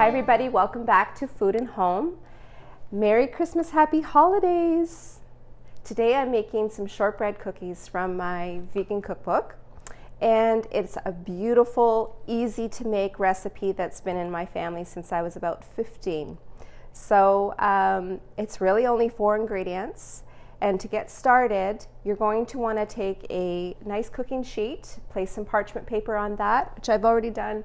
Hi everybody, welcome back to Food and Home. Merry Christmas, Happy Holidays! Today I'm making some shortbread cookies from my vegan cookbook, and it's a beautiful, easy to make recipe that's been in my family since I was about 15. So it's really only 4 ingredients, and to get started you're going to want to take a nice cooking sheet, place some parchment paper on that, which I've already done,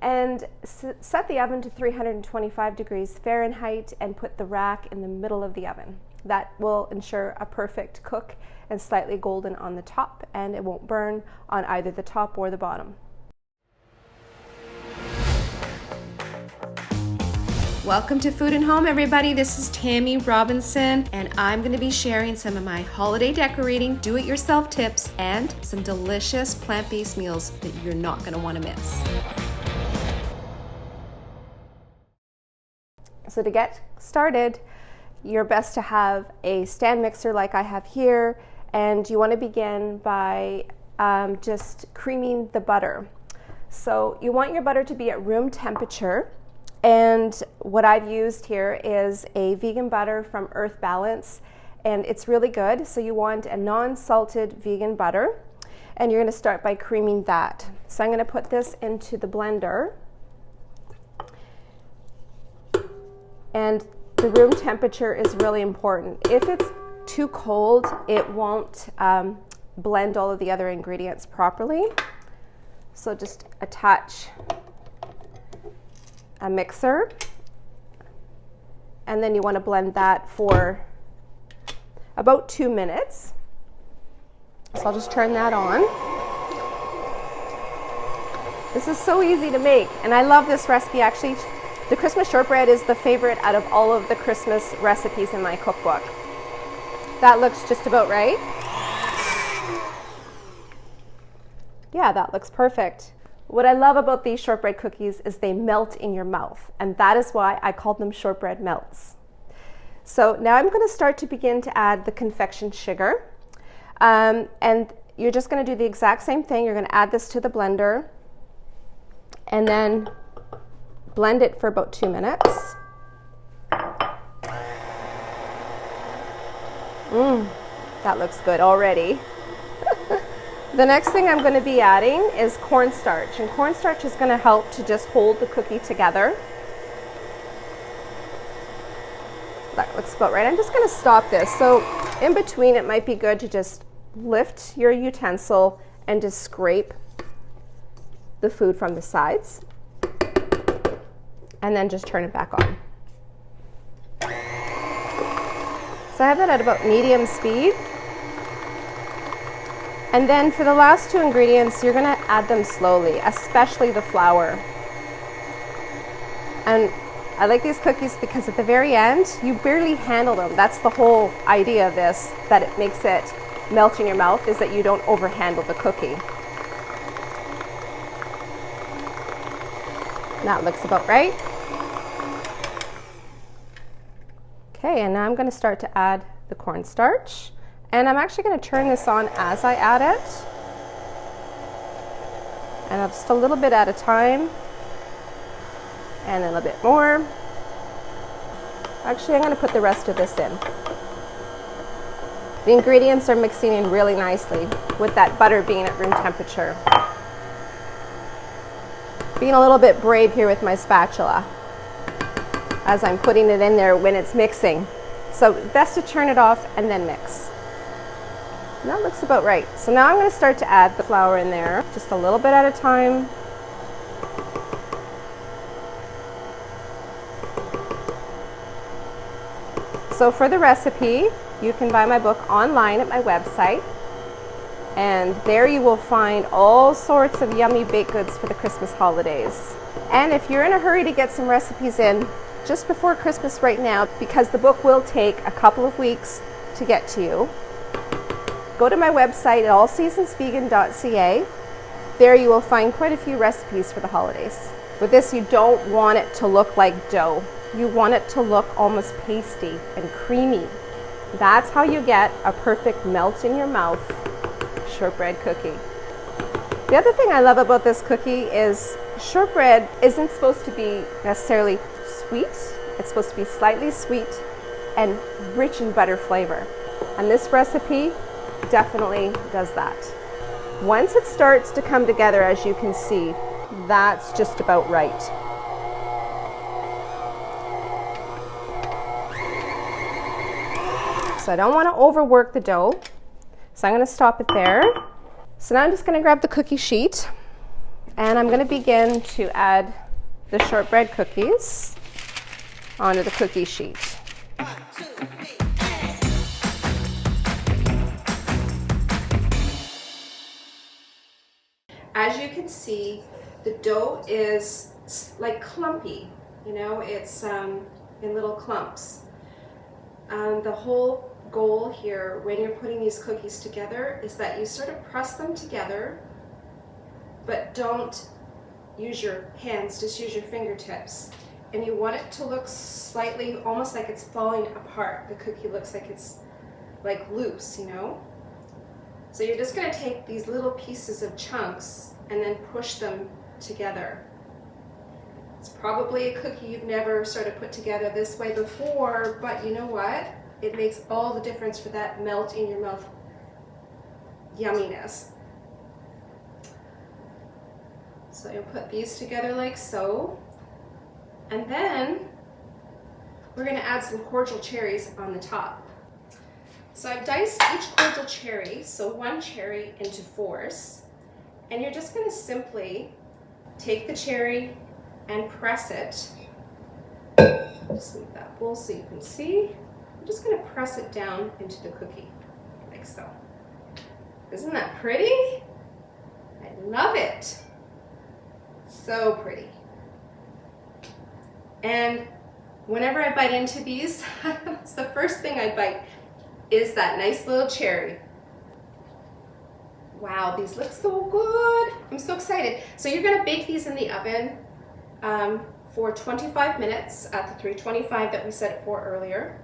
and set the oven to 325 degrees Fahrenheit and put the rack in the middle of the oven. That will ensure a perfect cook and slightly golden on the top, and it won't burn on either the top or the bottom. Welcome to Food and Home, everybody. This is Tammy Robinson, and I'm going to be sharing some of my holiday decorating, do-it-yourself tips, and some delicious plant-based meals that you're not going to want to miss. So to get started, you're best to have a stand mixer like I have here, and you want to begin by just creaming the butter. So you want your butter to be at room temperature, and what I've used here is a vegan butter from Earth Balance, and it's really good. So you want a non-salted vegan butter, and you're going to start by creaming that. So I'm going to put this into the blender. And the room temperature is really important. If it's too cold, it won't blend all of the other ingredients properly. So just attach a mixer, and then you want to blend that for about 2 minutes. So I'll just turn that on. This is so easy to make, and I love this recipe. Actually, the Christmas shortbread is the favorite out of all of the Christmas recipes in my cookbook. That looks just about right. Yeah, that looks perfect. What I love about these shortbread cookies is they melt in your mouth, and that is why I call them shortbread melts. So now I'm going to begin to add the confection sugar, and you're just going to do the exact same thing. You're going to add this to the blender, and then blend it for about 2 minutes. That looks good already. The next thing I'm going to be adding is cornstarch, and cornstarch is going to help to just hold the cookie together. That looks about right. I'm just going to stop this. So in between, it might be good to just lift your utensil and just scrape the food from the sides, and then just turn it back on. So I have that at about medium speed. And then for the last 2 ingredients, you're going to add them slowly, especially the flour. And I like these cookies because at the very end, you barely handle them. That's the whole idea of this, that it makes it melt in your mouth, is that you don't overhandle the cookie. That looks about right. Okay, and now I'm going to start to add the cornstarch. And I'm actually going to turn this on as I add it. And just a little bit at a time. And a little bit more. Actually, I'm going to put the rest of this in. The ingredients are mixing in really nicely with that butter being at room temperature. Being a little bit brave here with my spatula as I'm putting it in there when it's mixing. So best to turn it off and then mix. And that looks about right. So now I'm going to start to add the flour in there, just a little bit at a time. So for the recipe, you can buy my book online at my website, and there you will find all sorts of yummy baked goods for the Christmas holidays. And if you're in a hurry to get some recipes in just before Christmas right now, because the book will take a couple of weeks to get to you, go to my website at allseasonsvegan.ca. There you will find quite a few recipes for the holidays. With this, you don't want it to look like dough. You want it to look almost pasty and creamy. That's how you get a perfect melt in your mouth shortbread cookie. The other thing I love about this cookie is shortbread isn't supposed to be necessarily sweet. It's supposed to be slightly sweet and rich in butter flavor. And this recipe definitely does that. Once it starts to come together, as you can see, that's just about right. So I don't want to overwork the dough, so I'm going to stop it there. So now I'm just going to grab the cookie sheet, and I'm going to begin to add the shortbread cookies onto the cookie sheet. As you can see, the dough is like clumpy, you know, it's in little clumps. The whole goal here when you're putting these cookies together is that you sort of press them together, but don't use your hands, just use your fingertips. And you want it to look slightly, almost like it's falling apart. The cookie looks like it's like loose, you know? So you're just going to take these little pieces of chunks and then push them together. It's probably a cookie you've never sort of put together this way before, but you know what? It makes all the difference for that melt in your mouth yumminess. So you'll put these together like so, and then we're going to add some cordial cherries on the top. So I've diced each cordial cherry, so one cherry into fours, and you're just going to simply take the cherry and press it. Just move that bowl so you can see. I'm just going to press it down into the cookie, like so. Isn't that pretty? I love it. So pretty. And whenever I bite into these, it's the first thing I bite is that nice little cherry. Wow, these look so good. I'm so excited. So you're going to bake these in the oven for 25 minutes at the 325 that we set it for earlier.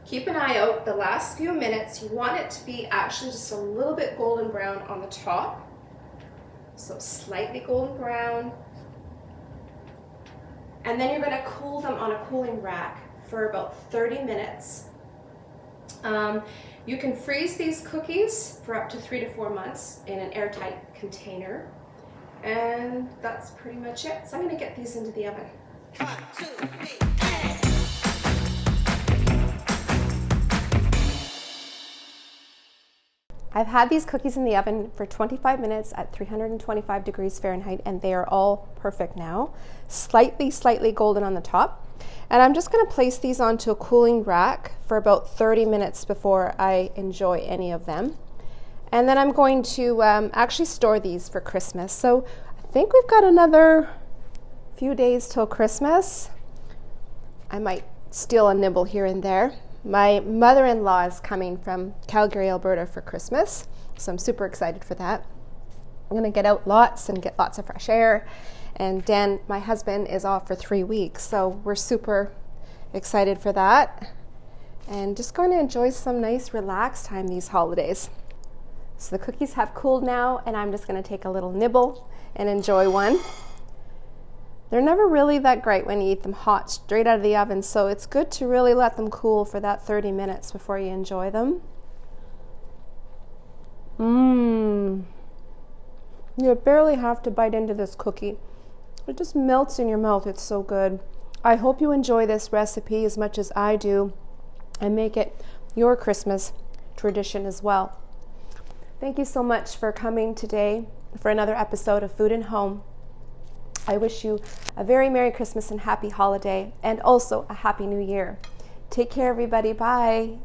Keep an eye out the last few minutes. You want it to be actually just a little bit golden brown on the top. So slightly golden brown. And then you're going to cool them on a cooling rack for about 30 minutes. You can freeze these cookies for up to 3 to 4 months in an airtight container. And that's pretty much it. So I'm going to get these into the oven. 1, 2, 3, I've had these cookies in the oven for 25 minutes at 325 degrees Fahrenheit, and they are all perfect now. Slightly golden on the top. And I'm just going to place these onto a cooling rack for about 30 minutes before I enjoy any of them. And then I'm going to actually store these for Christmas. So I think we've got another few days till Christmas. I might steal a nibble here and there. My mother-in-law is coming from Calgary, Alberta for Christmas, so I'm super excited for that. I'm going to get out lots and get lots of fresh air. And Dan, my husband, is off for 3 weeks, so we're super excited for that. And just going to enjoy some nice relaxed time these holidays. So the cookies have cooled now, and I'm just going to take a little nibble and enjoy one. They're never really that great when you eat them hot straight out of the oven, so it's good to really let them cool for that 30 minutes before you enjoy them. You barely have to bite into this cookie. It just melts in your mouth. It's so good. I hope you enjoy this recipe as much as I do and make it your Christmas tradition as well. Thank you so much for coming today for another episode of Food and Home. I wish you a very Merry Christmas and Happy Holiday, and also a Happy New Year. Take care, everybody. Bye.